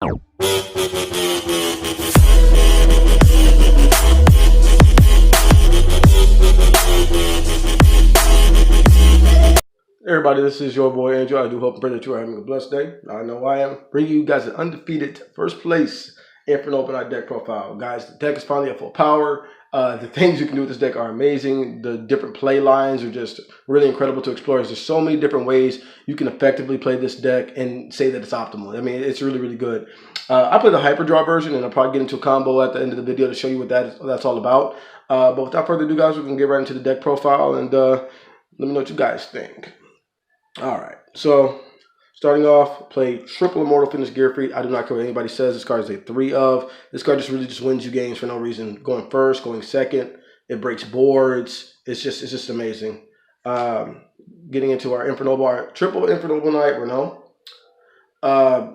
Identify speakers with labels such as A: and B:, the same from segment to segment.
A: Everybody, this is your boy Andrew. I do hope and pray that you are having a blessed day. I know I am. Bringing you guys an undefeated first place Infernoble Knight deck profile. Guys, the deck is finally at full power. The things you can do with this deck are amazing. The different play lines are just really incredible to explore. There's so many different ways you can effectively play this deck and say that it's optimal. I mean, it's really, really good. I play the Hyper Draw version, and I'll probably get into a combo at the end of the video to show you what that's all about. But without further ado, guys, we're going to get right into the deck profile, and let me know what you guys think. All right, so starting off, play triple Immortal Fitness Gearfried. I do not care what anybody says. This card is a 3 of. This card just really wins you games for no reason. Going first, going second. It breaks boards. It's just amazing. Getting into our triple Infernoble Knight, Renault.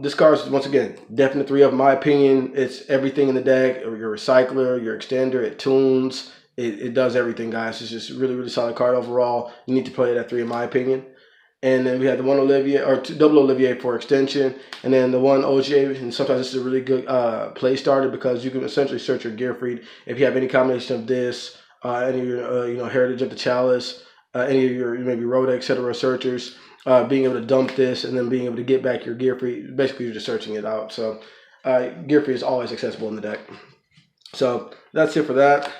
A: This card is, once again, definite 3 of. In my opinion, it's everything in the deck. Your recycler, your extender, it tunes. It does everything, guys. It's just a really, really solid card overall. You need to play it at 3, in my opinion. And then we have the one Olivier, or double Olivier for extension, and then the one OJ. And sometimes this is a really good play starter because you can essentially search your Gearfried if you have any combination of this, any of your Heritage of the Chalice, any of your maybe Rhoda, etc. searchers. Being able to dump this and then being able to get back your Gearfried. Basically, you're just searching it out. So Gearfried is always accessible in the deck. So that's it for that.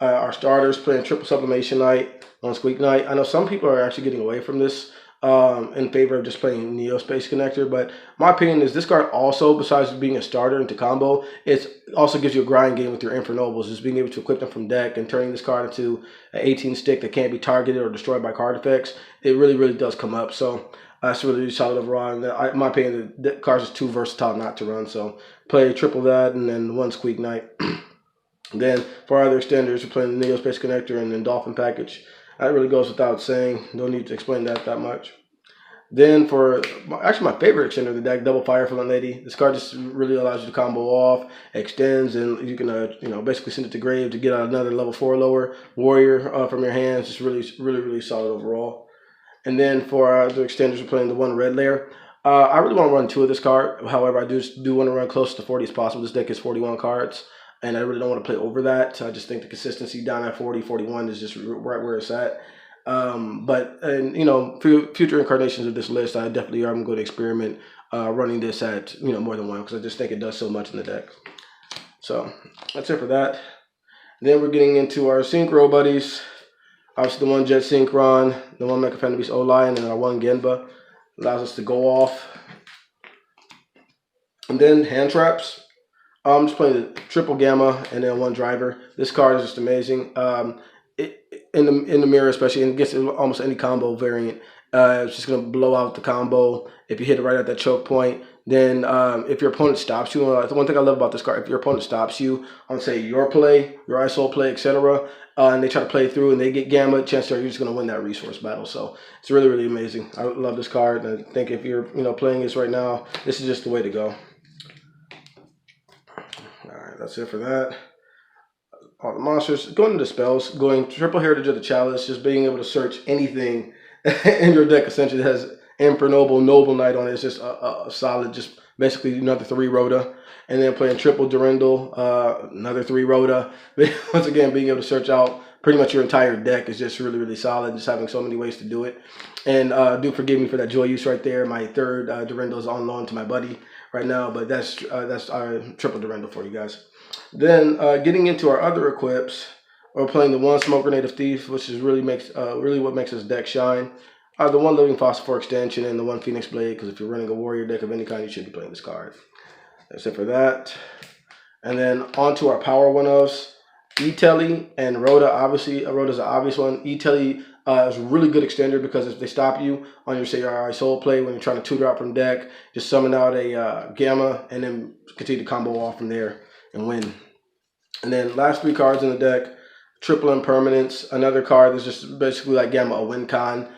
A: Our starters playing triple Sublimation Knight on Squeak Knight. I know some people are actually getting away from this. In favor of just playing Neo Space Connector, but my opinion is this card also, besides being a starter into combo, it also gives you a grind game with your Infernobles, just being able to equip them from deck and turning this card into an 18 stick that can't be targeted or destroyed by card effects. It really, really does come up. So it's really solid overall. And in my opinion, the card is too versatile not to run. So play triple that and then one Squeak Knight. Then for our other extenders, we're playing the Neo Space Connector and then Dolphin Package. That really goes without saying. No need to explain that much. Then for actually my favorite extender of the deck, Double Fire for Lady. This card just really allows you to combo off, extends, and you can basically send it to grave to get out another level 4 lower warrior from your hands. It's really solid overall. And then for the extenders, we're playing the one red layer. I really want to run 2 of this card. However, I do want to run close to 40 as possible. This deck is 41 cards. And I really don't want to play over that. So I just think the consistency down at 40, 41 is just right where it's at. But future incarnations of this list, I definitely am going to experiment running this at more than one because I just think it does so much in the deck. So that's it for that. Then we're getting into our Synchro buddies. Obviously the one Jet Synchron, the one Mecha Fan Beast O-Lion, and our one Genba allows us to go off. And then hand traps. I'm just playing the triple Gamma and then one Driver. This card is just amazing. In the mirror, especially, and it gets almost any combo variant. It's just going to blow out the combo if you hit it right at that choke point. Then if your opponent stops you, the one thing I love about this card, if your opponent stops you on, say, your play, your ISO play, etc., and they try to play through and they get Gamma, chances are you're just going to win that resource battle. So it's really, really amazing. I love this card, and I think if you're playing this right now, this is just the way to go. Alright, that's it for that. All the monsters. Going into spells, going triple Heritage of the Chalice, just being able to search anything in your deck essentially that has Infernoble Noble Knight on it. It's just a solid, just basically another 3 Rhoda. And then playing triple Durandal, another 3 Rhoda. Once again, being able to search out pretty much your entire deck is just really, really solid. Just having so many ways to do it. And do forgive me for that joy use right there. My 3rd Durandal is on loan to my buddy right now, but that's our triple Durandal for you guys. Then getting into our other equips, we're playing the one Smoke Grenade of Thief, which is really what makes this deck shine. The one Living Fossil for extension and the one Phoenix Blade, because if you're running a warrior deck of any kind, you should be playing this card. That's it for that. And then on to our power one-ofs. E-Telly and Rhoda, obviously. Rhoda's an obvious one. E-Telly is a really good extender because if they stop you on your, say, your soul play when you're trying to tutor out from deck, just summon out a Gamma and then continue to combo off from there and win. And then last 3 cards in the deck, triple Impermanence, another card that's just basically like Gamma, a win con,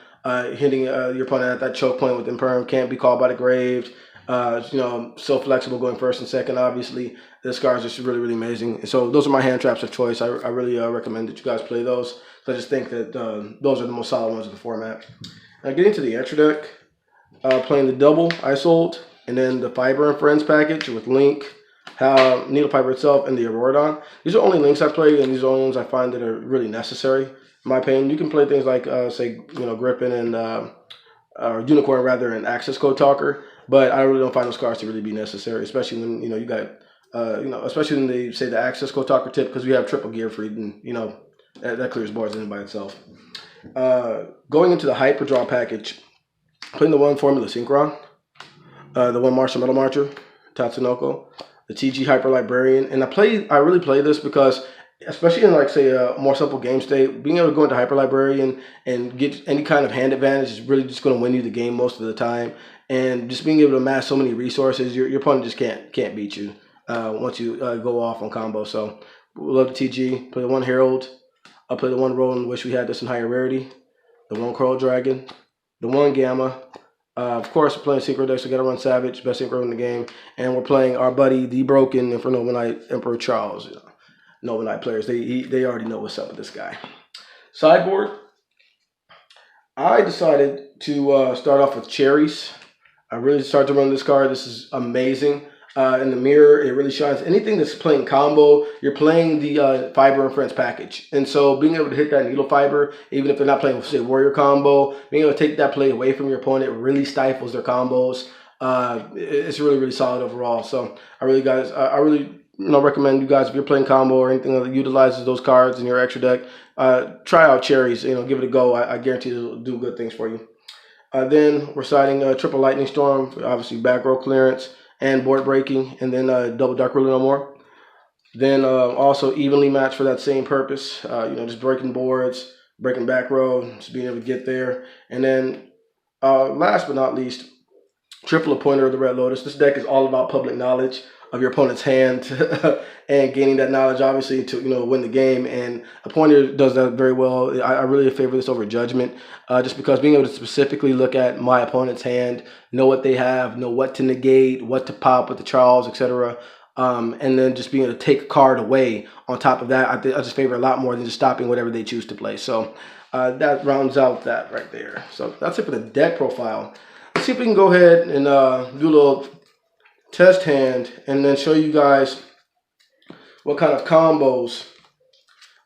A: hitting your opponent at that choke point with Imperm, can't be called by the grave. So flexible going first and second, obviously. This card is just really, really amazing. And so those are my hand traps of choice. I really recommend that you guys play those. So I just think that those are the most solid ones of the format. Now getting to the extra deck, playing the double Isolt and then the Fiber and Friends package with Link, Needle Fiber itself, and the Auroradon. These are only links I play, and these are only ones I find that are really necessary. In my opinion, you can play things like, say, Griffin and Unicorn rather, and Access Code Talker, but I really don't find those cards to really be necessary, especially when you got, especially when they say the Access Code Talker tip, because we have triple gear free, and that clears boards in by itself. Going into the Hyper Draw package, playing the one Formula Synchron, the one Martial Metal Marcher, Tatsunoko, the TG Hyper Librarian, and I really play this because, especially in like say a more simple game state, being able to go into Hyper Librarian and get any kind of hand advantage is really just going to win you the game most of the time. And just being able to amass so many resources, your opponent just can't beat you once you go off on combo. So we love the TG. Play the one Herald. I'll play the one Roland. Wish we had this in higher rarity. The one Coral Dragon. The one Gamma. Of course, we're playing Synchro deck, so we got to run Savage, best Synchro in the game. And we're playing our buddy, the broken Infernoble Knight, Emperor Charles. Nova Knight players, they already know what's up with this guy. Sideboard, I decided to start off with Cherries. I really started to run this card. This is amazing. In the mirror, it really shines. Anything that's playing combo, you're playing the Fiber and Friends package. And so being able to hit that Needle Fiber, even if they're not playing, say, Warrior combo, being able to take that play away from your opponent really stifles their combos. It's really, really solid overall. So I really recommend you guys, if you're playing combo or anything that utilizes those cards in your extra deck, try out Cherries. Give it a go. I guarantee it'll do good things for you. Then we're siding Triple Lightning Storm, obviously back row clearance and board breaking, and then double Dark Ruler no more. Then also evenly matched for that same purpose. Just breaking boards, breaking back row, just being able to get there. And then last but not least, Triple Appointer of the Red Lotus. This deck is all about public knowledge of your opponent's hand and gaining that knowledge, obviously, to win the game. And Appointer does that very well. I really favor this over Judgment, just because being able to specifically look at my opponent's hand, know what they have, know what to negate, what to pop with the Charles, etc. And then just being able to take a card away on top of that, I just favor a lot more than just stopping whatever they choose to play. So that rounds out that right there. So that's it for the deck profile. Let's see if we can go ahead and do a little test hand and then show you guys what kind of combos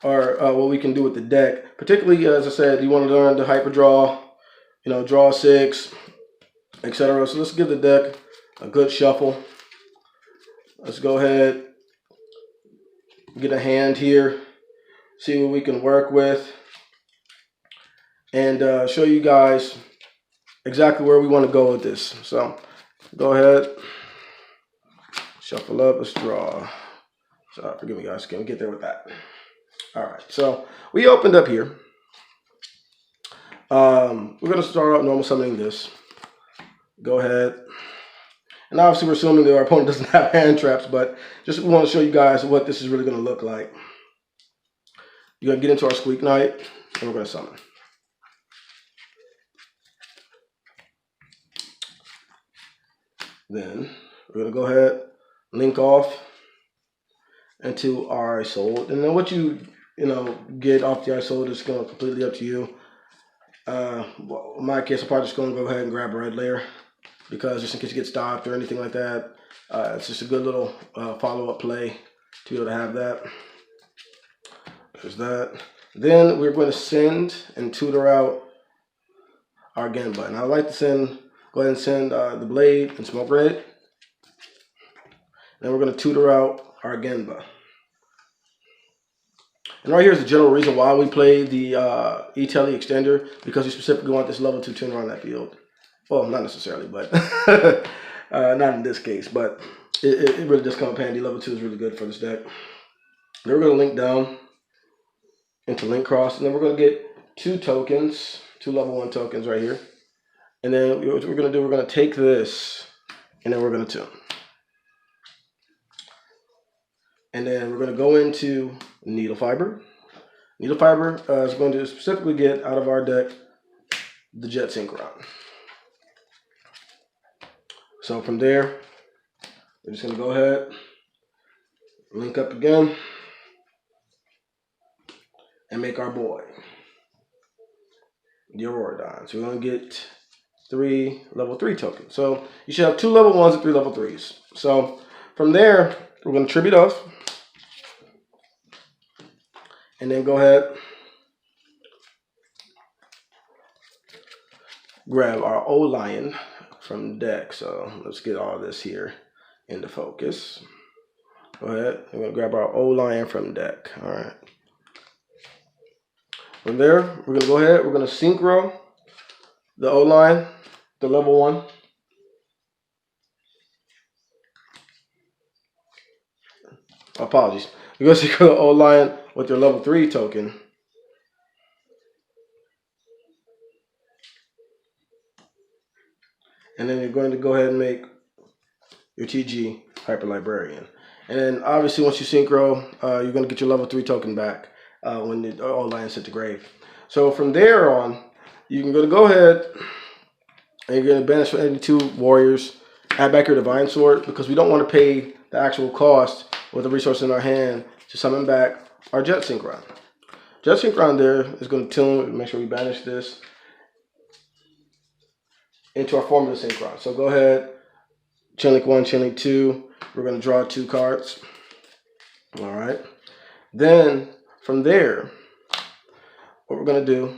A: are what we can do with the deck. Particularly, as I said, you want to learn the hyper draw, draw 6, etc. So let's give the deck a good shuffle. Let's go ahead, get a hand here, see what we can work with, and show you guys exactly where we want to go with this. So go ahead, shuffle up, let's draw. So forgive me guys, can we get there with that? All right, so we opened up here. We're going to start out normal summoning this. Go ahead. And obviously we're assuming that our opponent doesn't have hand traps, but just want to show you guys what this is really going to look like. You're going to get into our Squeak Knight, and we're going to summon. Then we're going to go ahead, link off into our Isolde. And then what you get off the Isolde is going to completely up to you. Well, in my case, I'm probably just going to go ahead and grab a red layer, because just in case you get stopped or anything like that, it's just a good little follow-up play to be able to have that. There's that. Then we're going to send and tutor out our Genba. And I like to go ahead and send the Blade and Smoke Grenade. Then we're going to tutor out our Genba. And right here is the general reason why we play the E-Tele Extender, because we specifically want this level 2 tuner on that field. Well, not necessarily, but not in this case. But it really does come up handy. Level 2 is really good for this deck. Then we're going to link down into Link Cross. And then we're going to get 2 tokens, 2 level 1 tokens right here. And then what we're going to do, we're going to take this, and then we're going to tune. And then we're going to go into Needle Fiber. Needle Fiber is going to specifically get out of our deck the Jet Synchron. So from there, we're just going to go ahead, link up again, and make our boy the Auroradon. So we're going to get 3 level 3 tokens. So you should have 2 level 1s and 3 level 3s. So from there, we're going to tribute off. And then go ahead, grab our old lion from the deck. So let's get all this here into focus. Go ahead, we're going to grab our old lion from the deck. All right. From there, we're going to go ahead, we're going to synchro the old line, the level 1. Apologies. You're going to synchro the old line with your level 3 token. And then you're going to go ahead and make your TG Hyper Librarian. And then obviously once you synchro, you're going to get your level 3 token back when the old line is set to grave. So from there on, you're going to go ahead and you're going to banish any 2 warriors, add back your Divine Sword, because we don't want to pay the actual cost with the resource in our hand to summon back our Jet Synchron. Jet Synchron there is going to tune, make sure we banish this into our Formula Synchron. So go ahead, Chain Link 1, Chain Link 2. We're going to draw 2 cards. All right. Then from there, what we're going to do,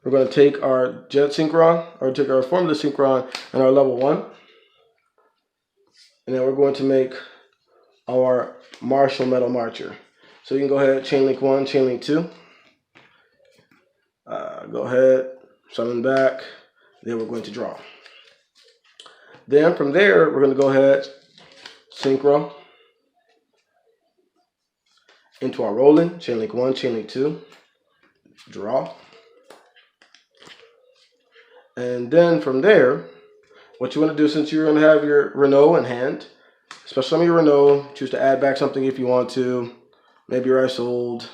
A: we're going to take our Jet Synchron, or take our Formula Synchron and our level 1. And then we're going to make our Martial Metal Marcher. So you can go ahead, Chain Link 1, Chain Link 2. Go ahead, summon back. Then we're going to draw. Then from there, we're going to go ahead, synchro into our rolling, Chain Link 1, Chain Link 2, draw. And then from there, what you want to do, since you're going to have your Renault in hand, especially some of your Renault, choose to add back something if you want to. Maybe your Ice Old,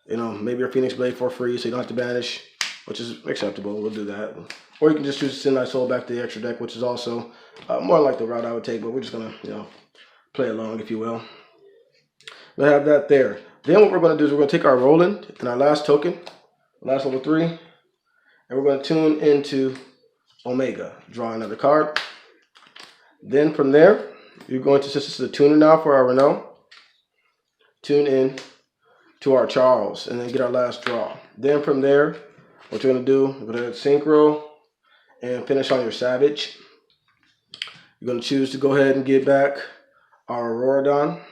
A: maybe your Phoenix Blade for free so you don't have to banish, which is acceptable. We'll do that. Or you can just choose to send Ice Old back to the extra deck, which is also more like the route I would take, but we're just going to, play along, if you will. We'll have that there. Then what we're going to do is we're going to take our Roland and our last token, last level 3, and we're going to tune into Omega. Draw another card. Then from there, you're going to, since this is a tuner now for our Renault, tune in to our Charles and then get our last draw. Then from there, what you're going to do, you're going to synchro and finish on your Savage. You're going to choose to go ahead and get back our Auroradon.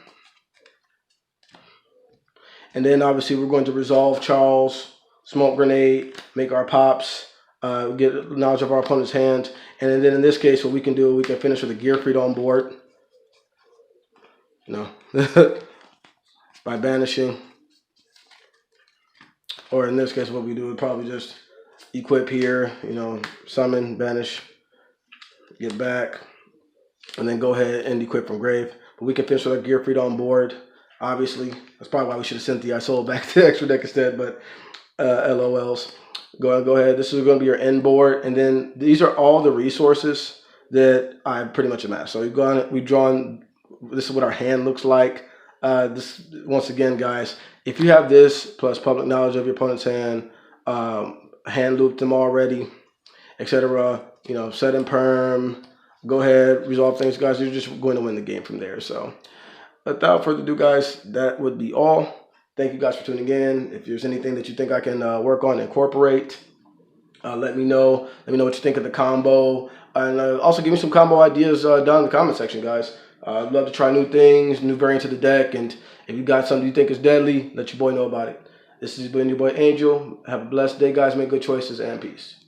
A: And then obviously we're going to resolve Charles, Smoke Grenade, make our pops, get knowledge of our opponent's hand. And then in this case, what we can do, we can finish with a Gearfried on board. By banishing. Or in this case, what we do would probably just equip here, summon, banish, get back, and then go ahead and equip from grave. But we can finish with our Gearfried on board. Obviously, that's probably why we should have sent the Isoul back to the extra deck instead, but LOLs. Go ahead. This is going to be your end board, and then these are all the resources that I pretty much amassed. So we've drawn. This is what our hand looks like. This once again, guys. If you have this plus public knowledge of your opponent's hand, hand loop them already, etc. Set in perm. Go ahead, resolve things, guys. You're just going to win the game from there. So, without further ado, guys, that would be all. Thank you guys for tuning in. If there's anything that you think I can work on and incorporate, let me know. Let me know what you think of the combo. And also give me some combo ideas down in the comment section, guys. I'd love to try new things, new variants of the deck. And if you got something you think is deadly, let your boy know about it. This has been your boy Angel. Have a blessed day, guys. Make good choices and peace.